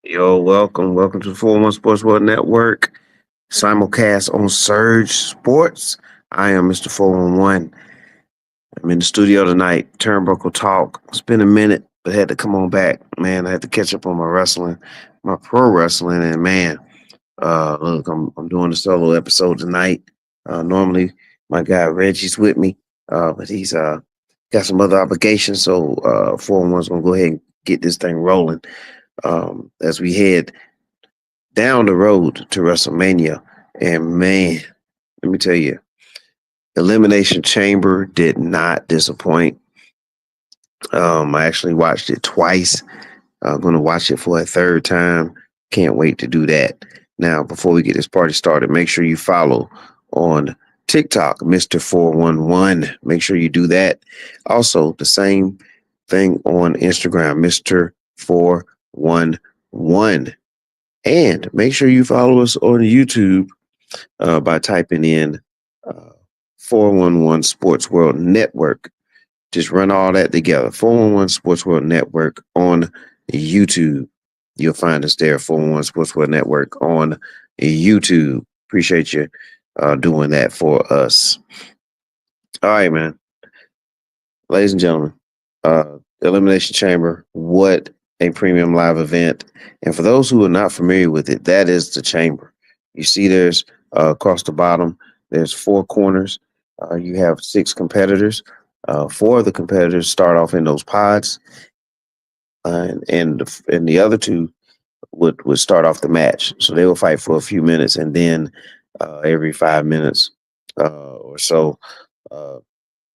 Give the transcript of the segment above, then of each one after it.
Yo, welcome to the 401 Sports World Network, simulcast on Surge Sports. I am Mr. 411. I'm in the studio tonight, Turnbuckle Talk. It's been a minute, but had to come on back. Man, I had to catch up on my wrestling, my pro wrestling, and man, look, I'm doing a solo episode tonight. Normally, my guy Reggie's with me, but he's got some other obligations, so 411's going to go ahead and get this thing rolling as we head down the road to WrestleMania. And man, let me tell you, Elimination Chamber did not disappoint. I actually watched it twice. I'm going to watch it for a third time. Can't wait to do that. Now, before we get this party started, make sure you follow on TikTok, Mr. 411. Make sure you do that. Also, the same thing on Instagram, Mr. 411. And make sure you follow us on YouTube by typing in 411 Sports World Network. Just run all that together. 411 Sports World Network on YouTube. You'll find us there, 411 Sports World Network on YouTube. Appreciate you doing that for us. All right, man. Ladies and gentlemen, Elimination Chamber, what a premium live event. And for those who are not familiar with it, that is the chamber. You see there's across the bottom, there's four corners. You have six competitors. Four of the competitors start off in those pods, and the other two would start off the match. So they will fight for a few minutes, and then every 5 minutes or so,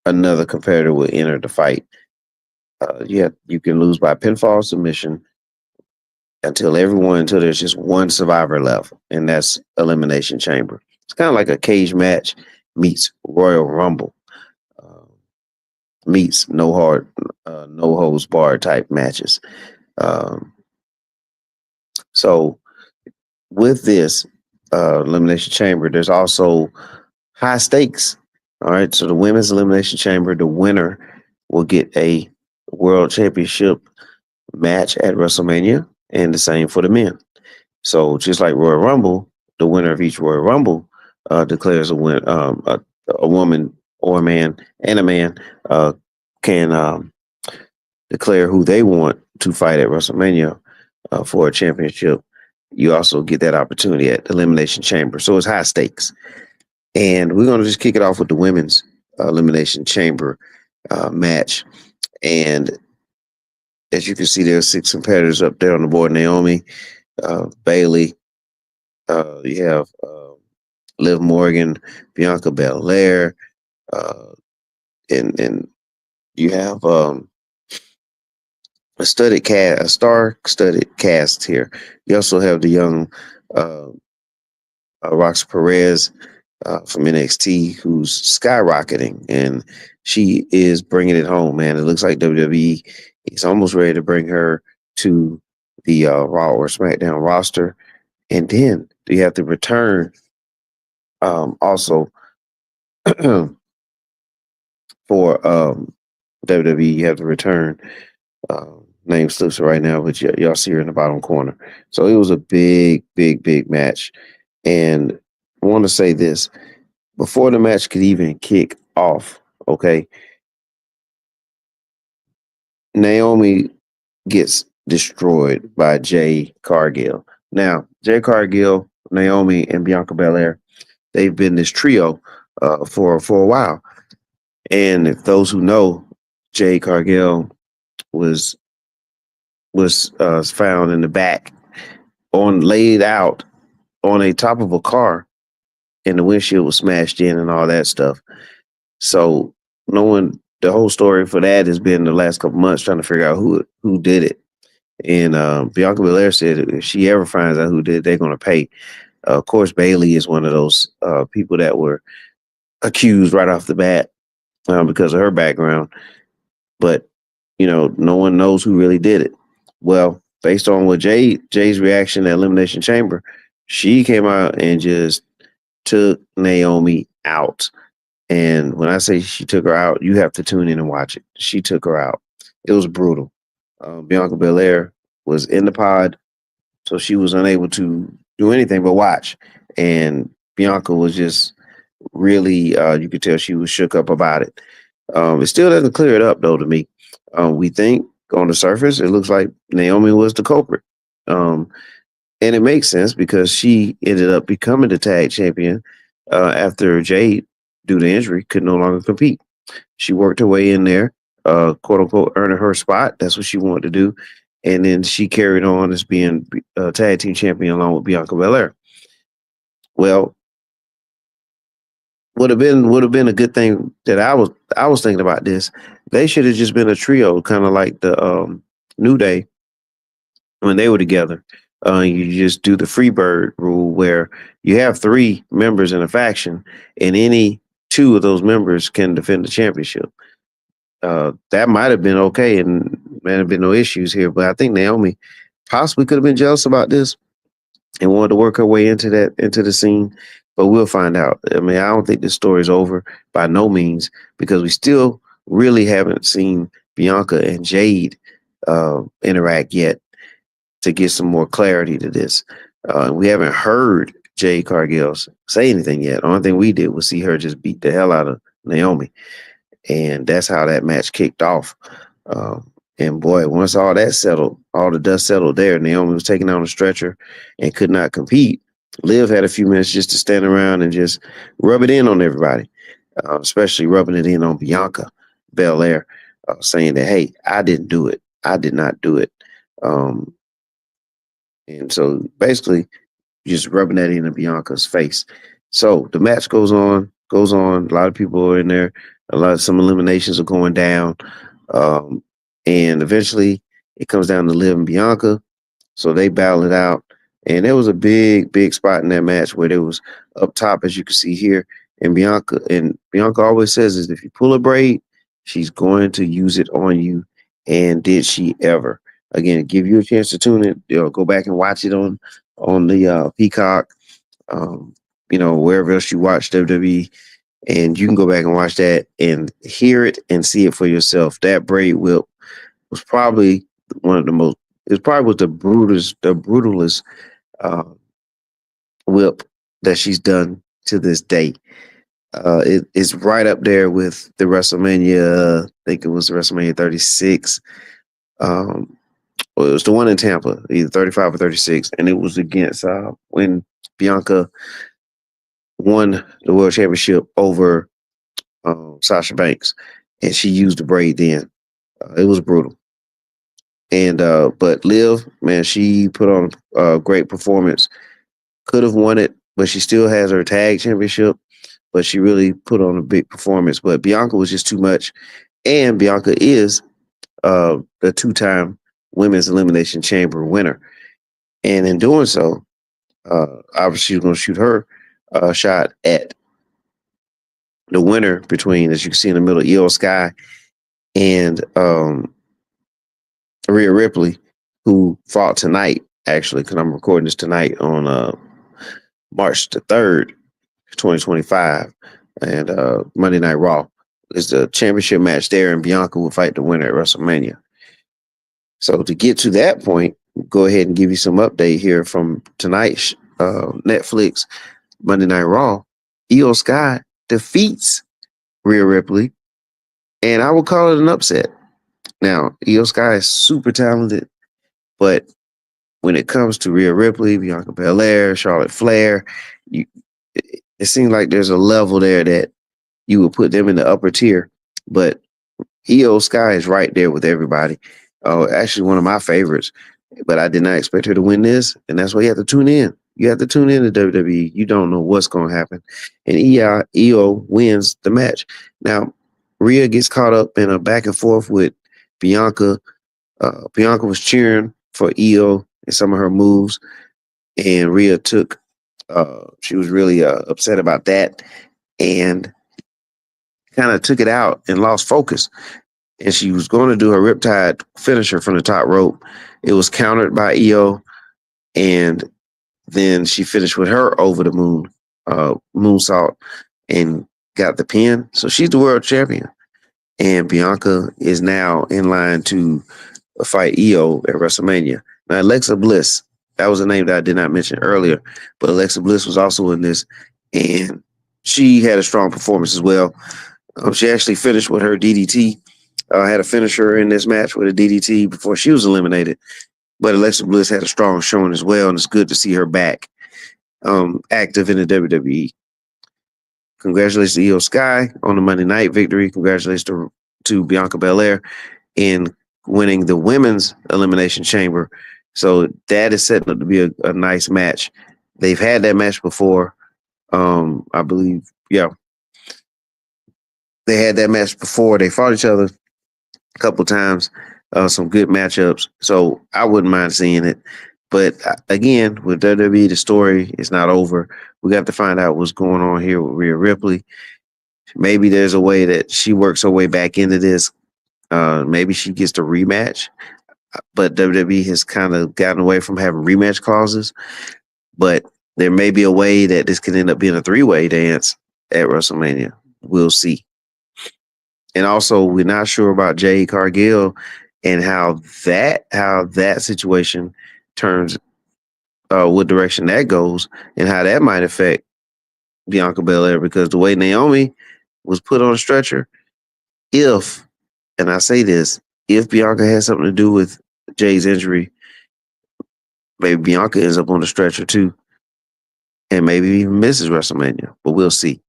another competitor will enter the fight. You can lose by pinfall submission until there's just one survivor left, and that's Elimination Chamber. It's kind of like a cage match meets Royal Rumble, meets no holds barred type matches. So with this Elimination Chamber, there's also high stakes. All right, so the women's Elimination Chamber, the winner will get a World Championship match at WrestleMania, and the same for the men. So just like Royal Rumble, the winner of each Royal Rumble declares a woman or a man, and a man can declare who they want to fight at WrestleMania for a championship. You also get that opportunity at Elimination Chamber. So it's high stakes. And we're going to just kick it off with the women's Elimination Chamber match. And as you can see, there are six competitors up there on the board. Naomi, Bailey, you have Liv Morgan, Bianca Belair, and you have a star-studded cast here. You also have the young Rox Perez from NXT, who's skyrocketing, and she is bringing it home, man. It looks like WWE is almost ready to bring her to the Raw or SmackDown roster. And then you have to return also for WWE. You have to return. Name slips right now, but y'all see her in the bottom corner. So it was a big match. And I want to say this before the match could even kick off, okay? Naomi gets destroyed by Jade Cargill. Now, Jade Cargill, Naomi, and Bianca Belair, they've been this trio for a while. And if those who know, Jade Cargill was found in the back, laid out on a top of a car, and the windshield was smashed in and all that stuff. So the whole story for that has been the last couple months trying to figure out who did it. And Bianca Belair said if she ever finds out who did it, they're going to pay. Of course, Bailey is one of those people that were accused right off the bat because of her background. But, no one knows who really did it. Well, based on what Jay's reaction at Elimination Chamber, she came out and just took Naomi out. And when I say she took her out, you have to tune in and watch it. She took her out. It was brutal. Bianca Belair was in the pod, so she was unable to do anything but watch. And Bianca was just really, you could tell she was shook up about it. It still doesn't clear it up though to me. We think on the surface it looks like Naomi was the culprit. Um, and it makes sense because she ended up becoming the tag champion after Jade, due to injury, could no longer compete. She worked her way in there, quote unquote, earning her spot. That's what she wanted to do. And then she carried on as being tag team champion along with Bianca Belair. Well, would have been a good thing that I was thinking about this. They should have just been a trio, kind of like the New Day when they were together. You just do the Freebird rule where you have three members in a faction, and any two of those members can defend the championship. That might have been okay, and might have been no issues here. But I think Naomi possibly could have been jealous about this and wanted to work her way into the scene. But we'll find out. I mean, I don't think this story is over by no means because we still really haven't seen Bianca and Jade interact yet to get some more clarity to this. We haven't heard Jade Cargill say anything yet. The only thing we did was see her just beat the hell out of Naomi. And that's how that match kicked off. And boy, once all that settled, all the dust settled there, Naomi was taken on a stretcher and could not compete. Liv had a few minutes just to stand around and just rub it in on everybody, especially rubbing it in on Bianca Belair, saying that, hey, I didn't do it. I did not do it. And so basically just rubbing that into Bianca's face. So the match goes on. A lot of people are in there. Some eliminations are going down. And eventually it comes down to Liv and Bianca. So they battle it out. And there was a big, big spot in that match where there was up top, as you can see here. And Bianca always says is if you pull a braid, she's going to use it on you. And did she ever? Again, give you a chance to tune it. Go back and watch it on the Peacock, wherever else you watch WWE. And you can go back and watch that and hear it and see it for yourself. That braid whip was probably one of the most. It probably was the brutalest whip that she's done to this day. It's right up there with the WrestleMania. I think it was WrestleMania 36. Well, it was the one in Tampa, either 35 or 36, and it was against when Bianca won the World Championship over Sasha Banks, and she used the braid then. It was brutal. And but Liv, man, she put on a great performance. Could have won it, but she still has her tag championship. But she really put on a big performance. But Bianca was just too much, and Bianca is the two-time Women's Elimination Chamber winner, and in doing so, obviously she's going to shoot her shot at the winner between, as you can see in the middle, Io Sky and Rhea Ripley, who fought tonight, actually, because I'm recording this tonight on March the 3rd, 2025, and Monday Night Raw is the championship match there, and Bianca will fight the winner at WrestleMania. So to get to that point, go ahead and give you some update here from tonight's Netflix Monday Night Raw. Io Sky defeats Rhea Ripley, and I would call it an upset. Now, Io Sky is super talented, but when it comes to Rhea Ripley, Bianca Belair, Charlotte Flair, it seems like there's a level there that you would put them in the upper tier, but Io Sky is right there with everybody. Actually, one of my favorites, but I did not expect her to win this, and that's why you have to tune in. You have to tune in to WWE. You don't know what's going to happen, and Io wins the match. Now, Rhea gets caught up in a back and forth with Bianca. Bianca was cheering for Io and some of her moves, and Rhea she was really upset about that and kind of took it out and lost focus. And she was going to do her Riptide finisher from the top rope. It was countered by Io, and then she finished with her over the moon, moonsault, and got the pin. So she's the world champion. And Bianca is now in line to fight Io at WrestleMania. Now, Alexa Bliss, That was a name that I did not mention earlier, but Alexa Bliss was also in this, and she had a strong performance as well. She actually finished with her DDT. Had a finisher in this match with a DDT before she was eliminated. But Alexa Bliss had a strong showing as well, and it's good to see her back active in the WWE. Congratulations to Io Sky on the Monday Night victory. Congratulations to Bianca Belair in winning the Women's Elimination Chamber. So that is setting up to be a nice match. They've had that match before. I believe, yeah. They had that match before. They fought each other a couple times. Some good matchups. So I wouldn't mind seeing it. But again, with WWE, the story is not over. We got to find out what's going on here with Rhea Ripley. Maybe there's a way that she works her way back into this. Maybe she gets the rematch. But WWE has kind of gotten away from having rematch clauses. But there may be a way that this can end up being a three-way dance at WrestleMania. We'll see. And also, we're not sure about Jade Cargill and how that situation turns, what direction that goes, and how that might affect Bianca Belair, because the way Naomi was put on a stretcher, and I say this, if Bianca has something to do with Jade's injury, maybe Bianca ends up on the stretcher too, and maybe even misses WrestleMania, but we'll see.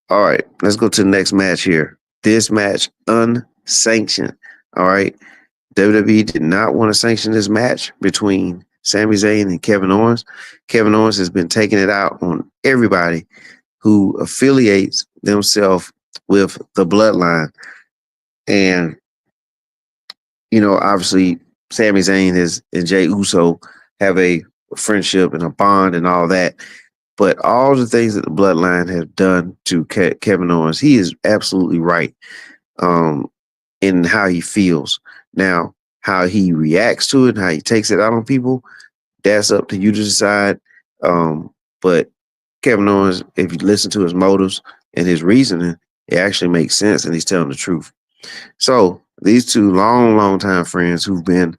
All right, let's go to the next match here. This match, unsanctioned. All right. WWE did not want to sanction this match between Sami Zayn and Kevin Owens. Kevin Owens has been taking it out on everybody who affiliates themselves with the bloodline. And, obviously, Sami Zayn and Jey Uso have a friendship and a bond and all that. But all the things that the bloodline have done to Kevin Owens, he is absolutely right in how he feels. Now, how he reacts to it, how he takes it out on people, that's up to you to decide. But Kevin Owens, if you listen to his motives and his reasoning, it actually makes sense, and he's telling the truth. So these two long time friends who've been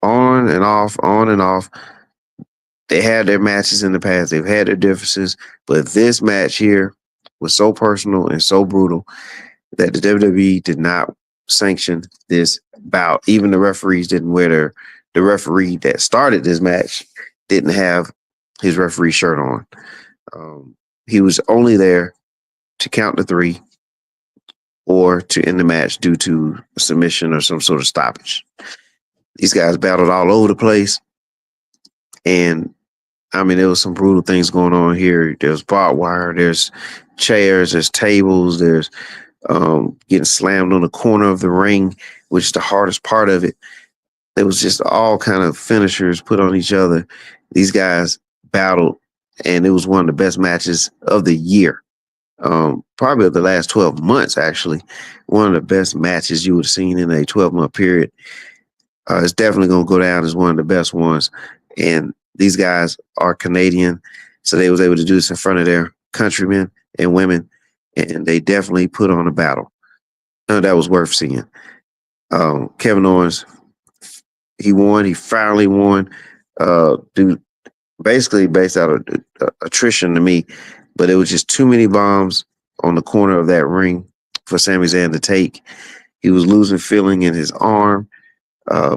on and off, they had their matches in the past. They've had their differences, but this match here was so personal and so brutal that the WWE did not sanction this bout. Even the referees didn't wear the referee that started this match didn't have his referee shirt on. He was only there to count to 3 or to end the match due to a submission or some sort of stoppage. These guys battled all over the place, and there was some brutal things going on here. There's barbed wire, there's chairs, there's tables, there's getting slammed on the corner of the ring, which is the hardest part of it. There was just all kind of finishers put on each other. These guys battled, and it was one of the best matches of the year. Probably of the last 12 months, actually. One of the best matches you would have seen in a 12-month period. It's definitely going to go down as one of the best ones. And these guys are Canadian, so they was able to do this in front of their countrymen and women, and they definitely put on a battle. That was worth seeing. Kevin Owens, he won. He finally won. Basically based out of attrition to me, but it was just too many bombs on the corner of that ring for Sami Zayn to take. He was losing feeling in his arm,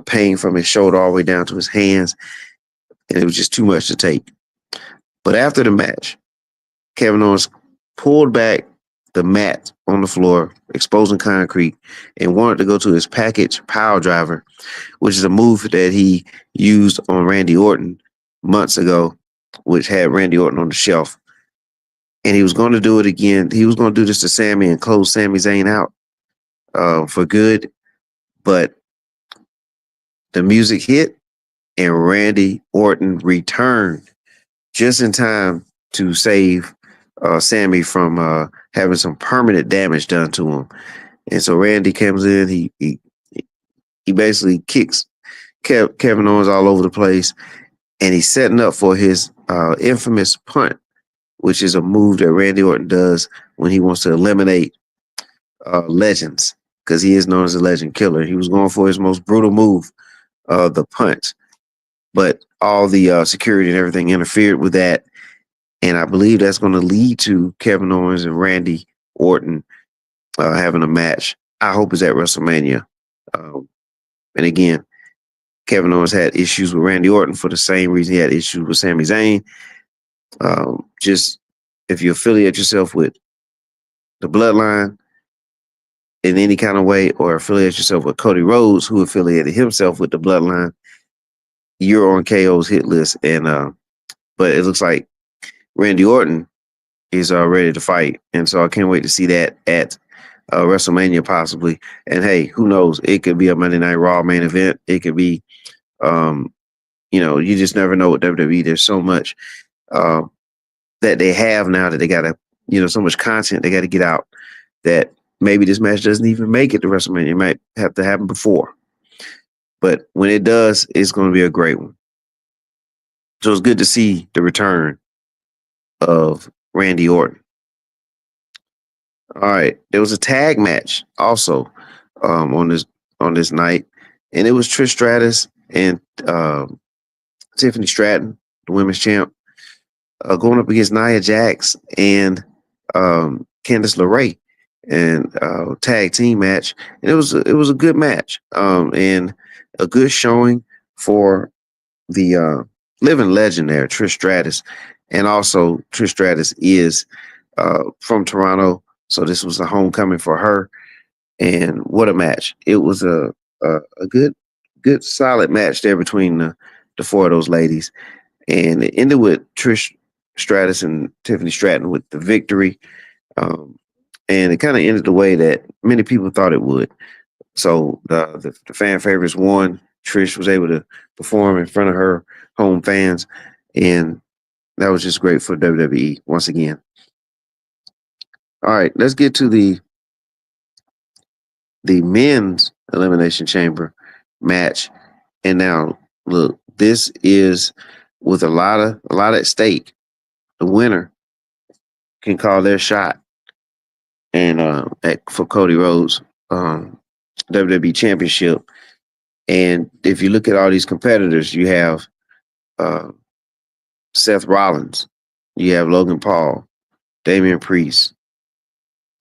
pain from his shoulder all the way down to his hands, and it was just too much to take. But after the match, Kevin Owens pulled back the mat on the floor, exposing concrete, and wanted to go to his package power driver, which is a move that he used on Randy Orton months ago, which had Randy Orton on the shelf. And he was going to do it again. He was going to do this to Sami and close Sami Zayn out for good. But the music hit, and Randy Orton returned just in time to save Sami from having some permanent damage done to him. And so Randy comes in. He basically kicks Kevin Owens all over the place, and he's setting up for his infamous punt, which is a move that Randy Orton does when he wants to eliminate legends, because he is known as a legend killer. He was going for his most brutal move, the punt. but all the security and everything interfered with that. And I believe that's going to lead to Kevin Owens and Randy Orton having a match. I hope it's at WrestleMania. And again, Kevin Owens had issues with Randy Orton for the same reason he had issues with Sami Zayn. Just if you affiliate yourself with the Bloodline in any kind of way, or affiliate yourself with Cody Rhodes, who affiliated himself with the Bloodline, you're on KO's hit list. And but it looks like Randy Orton is ready to fight, and so I can't wait to see that at WrestleMania possibly. And hey, who knows? It could be a Monday Night Raw main event. It could be, you just never know with WWE. There's so much that they have now that they got to, so much content they got to get out that maybe this match doesn't even make it to WrestleMania. It might have to happen before. But when it does, it's going to be a great one. So it's good to see the return of Randy Orton. All right. There was a tag match also on this night, and it was Trish Stratus and Tiffany Stratton, the women's champ, going up against Nia Jax and Candice LeRae, and tag team match. And it was a good match, and a good showing for the living legend there, Trish Stratus. And also Trish Stratus is from Toronto, so this was a homecoming for her. And what a match. It was a good solid match there between the four of those ladies. And it ended with Trish Stratus and Tiffany Stratton with the victory. And it kind of ended the way that many people thought it would. So the fan favorites won. Trish was able to perform in front of her home fans, and that was just great for WWE once again. All right, let's get to the men's Elimination Chamber match. And now, look, this is with a lot at stake. The winner can call their shot, and for Cody Rhodes WWE Championship. And if you look at all these competitors, you have Seth Rollins, you have Logan Paul, Damian Priest,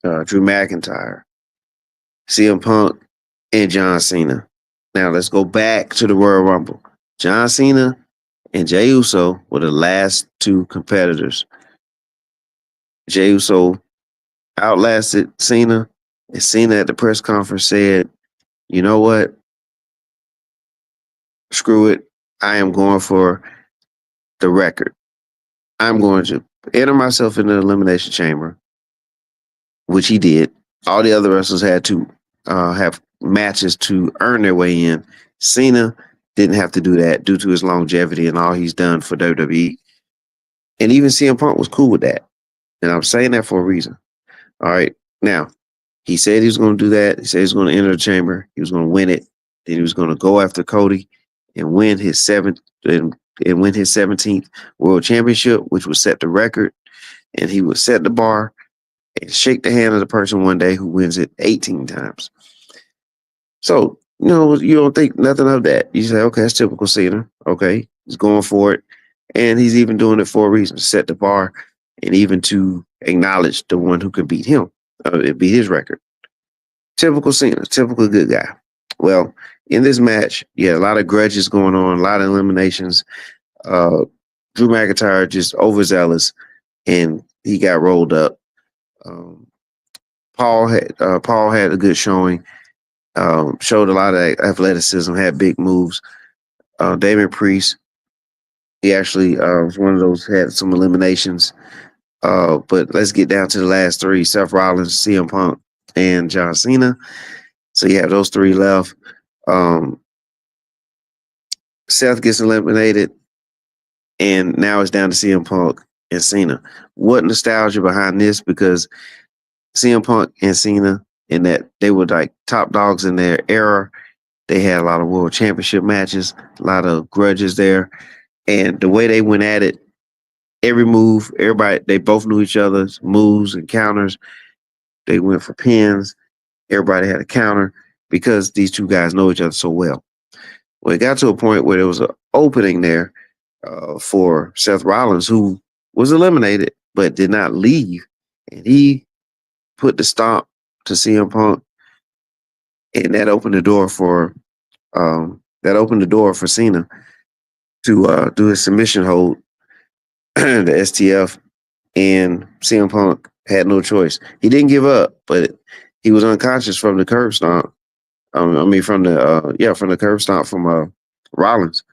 Drew McIntyre, CM Punk, and John Cena. Now let's go back to the Royal Rumble. John Cena and Jey Uso were the last two competitors. Jey Uso outlasted Cena, and Cena at the press conference said, "You know what? Screw it. I am going for the record. I'm going to enter myself in the Elimination Chamber," which he did. All the other wrestlers had to have matches to earn their way in. Cena didn't have to do that due to his longevity and all he's done for WWE. And even CM Punk was cool with that. And I'm saying that for a reason. All right. Now, he said he was going to do that. He said he was going to enter the chamber. He was going to win it. Then he was going to go after Cody and win his 17th World Championship, which would set the record. And he would set the bar and shake the hand of the person one day who wins it 18 times. So, you don't think nothing of that. You say, okay, that's typical Cena. Okay, he's going for it. And he's even doing it for a reason, to set the bar and even to acknowledge the one who could beat him. It'd be his record. Typical Cena, typical good guy. Well, in this match, you had a lot of grudges going on, a lot of eliminations. Drew McIntyre just overzealous, and he got rolled up. Paul had a good showing. Showed a lot of athleticism, had big moves. Damian Priest, he actually was one of those, had some eliminations. But let's get down to the last three: Seth Rollins, CM Punk, and John Cena. So you have those three left. Seth gets eliminated, and now it's down to CM Punk and Cena. What nostalgia behind this, because CM Punk and Cena, in that they were like top dogs in their era. They had a lot of world championship matches, a lot of grudges there. And the way they went at it, every move, everybody, they both knew each other's moves and counters. They went for pins. Everybody had a counter because these two guys know each other so well. Well, it got to a point where there was an opening there for Seth Rollins, who was eliminated but did not leave, and he put the stomp to CM Punk, and that opened the door for Cena to do his submission hold, the STF, and CM Punk had no choice. He didn't give up, but he was unconscious from the curb stomp. From the curb stomp from Rollins,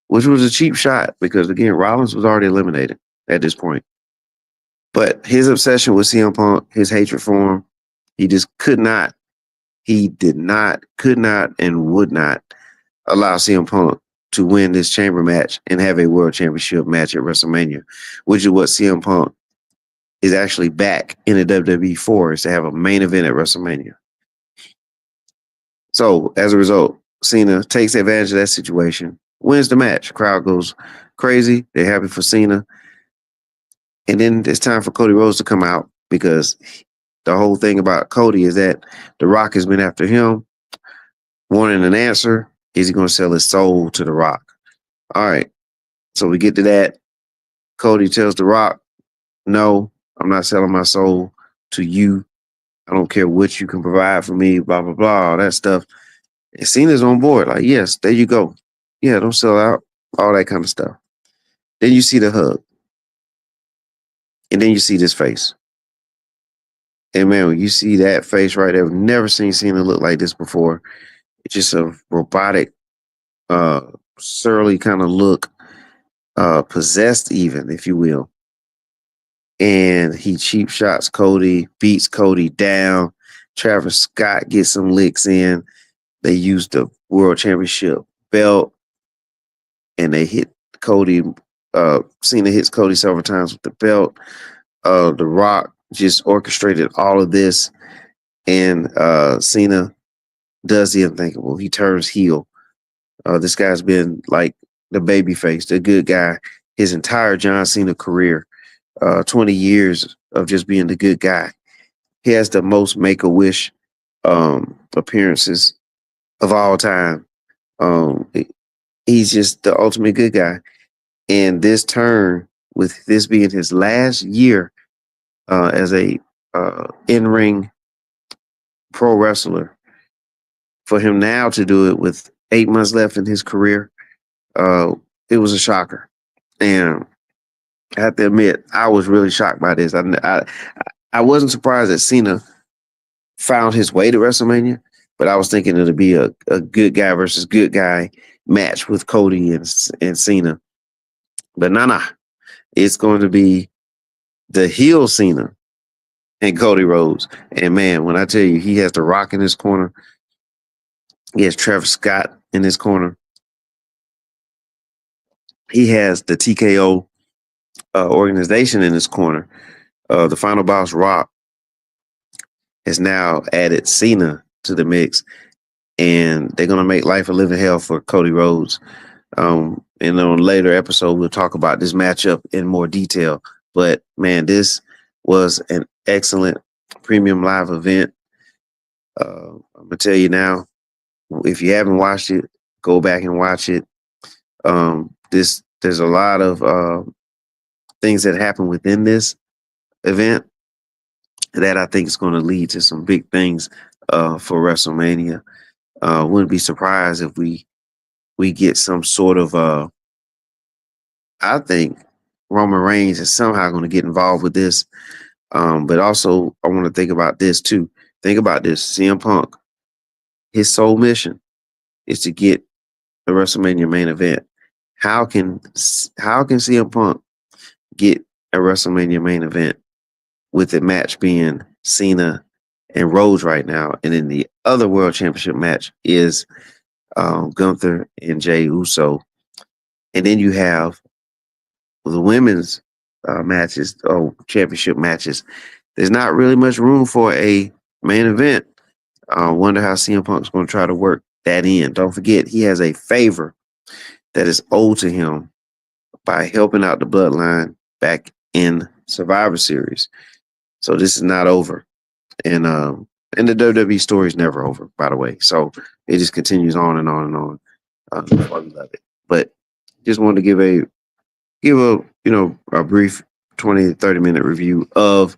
which was a cheap shot because again, Rollins was already eliminated at this point. But his obsession with CM Punk, his hatred for him, he just could not, and would not allow CM Punk to win this chamber match and have a world championship match at WrestleMania, which is what CM Punk is actually back in the WWE for, is to have a main event at WrestleMania. So as a result, Cena takes advantage of that situation, wins the match. Crowd goes crazy. They're happy for Cena. And then it's time for Cody Rhodes to come out because the whole thing about Cody is that The Rock has been after him, wanting an answer. Is he going to sell his soul to The Rock? All right. So we get to that. Cody tells The Rock, no, I'm not selling my soul to you. I don't care what you can provide for me, blah, blah, blah, all that stuff. And Cena's on board. Like, yes, there you go. Yeah, don't sell out. All that kind of stuff. Then you see the hug. And then you see this face. And man, when you see that face right there, I've never seen Cena look like this before. It's just a robotic, surly kind of look, possessed even, if you will. And he cheap shots Cody, beats Cody down. Travis Scott gets some licks in. They use the World Championship belt, and they hit Cody. Cena hits Cody several times with the belt. The Rock just orchestrated all of this, and Cena does the unthinkable. He turns heel. This guy's been like the baby face, the good guy, his entire John Cena career. 20 years of just being the good guy. He has the most Make-A-Wish appearances of all time. He's just the ultimate good guy. And this turn, with this being his last year as a in-ring pro wrestler, for him now to do it with 8 months left in his career, it was a shocker. And I have to admit, I was really shocked by this. I wasn't surprised that Cena found his way to WrestleMania, but I was thinking it'd be a good guy versus good guy match with Cody and Cena. But nah. It's going to be the heel Cena and Cody Rhodes. And man, when I tell you, he has The Rock in his corner, he has Travis Scott in his corner, he has the TKO organization in his corner. The final boss, Rock, has now added Cena to the mix, and they're going to make life a living hell for Cody Rhodes. And on a later episode, we'll talk about this matchup in more detail. But man, this was an excellent premium live event. I'm going to tell you now, if you haven't watched it, go back and watch it. There's a lot of things that happen within this event that I think is going to lead to some big things for WrestleMania. Wouldn't be surprised if we get some sort of I think Roman Reigns is somehow going to get involved with this. But also I want to think about this too. Think about this. CM Punk, his sole mission is to get the WrestleMania main event. How can CM Punk get a WrestleMania main event with the match being Cena and Rhodes right now? And then the other world championship match is Gunther and Jey Uso. And then you have the women's matches, championship matches. There's not really much room for a main event. I wonder how CM Punk's going to try to work that in. Don't forget, he has a favor that is owed to him by helping out the Bloodline back in Survivor Series. So this is not over. And the WWE story is never over, by the way. So it just continues on and on and on. Before we love it. But just wanted to give a a brief 20 to 30 minute review of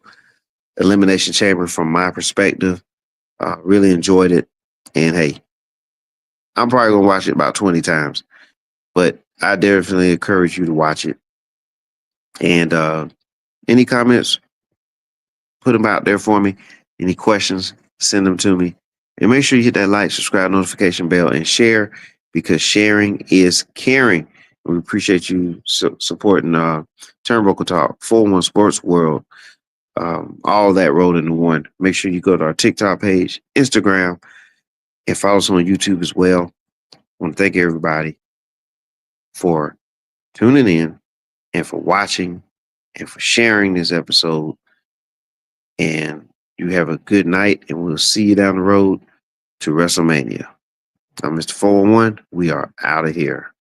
Elimination Chamber from my perspective. Really enjoyed it, and hey, I'm probably gonna watch it about 20 times, but I definitely encourage you to watch it. And any comments, put them out there for me. Any questions, send them to me. And make sure you hit that like, subscribe, notification bell, and share, because sharing is caring. We appreciate you supporting Turnbuckle Talk, 401 Sports World, all that rolled into one. Make sure you go to our TikTok page, Instagram, and follow us on YouTube as well. I want to thank everybody for tuning in and for watching and for sharing this episode. And you have a good night, and we'll see you down the road to WrestleMania. I'm Mr. 401. We are out of here.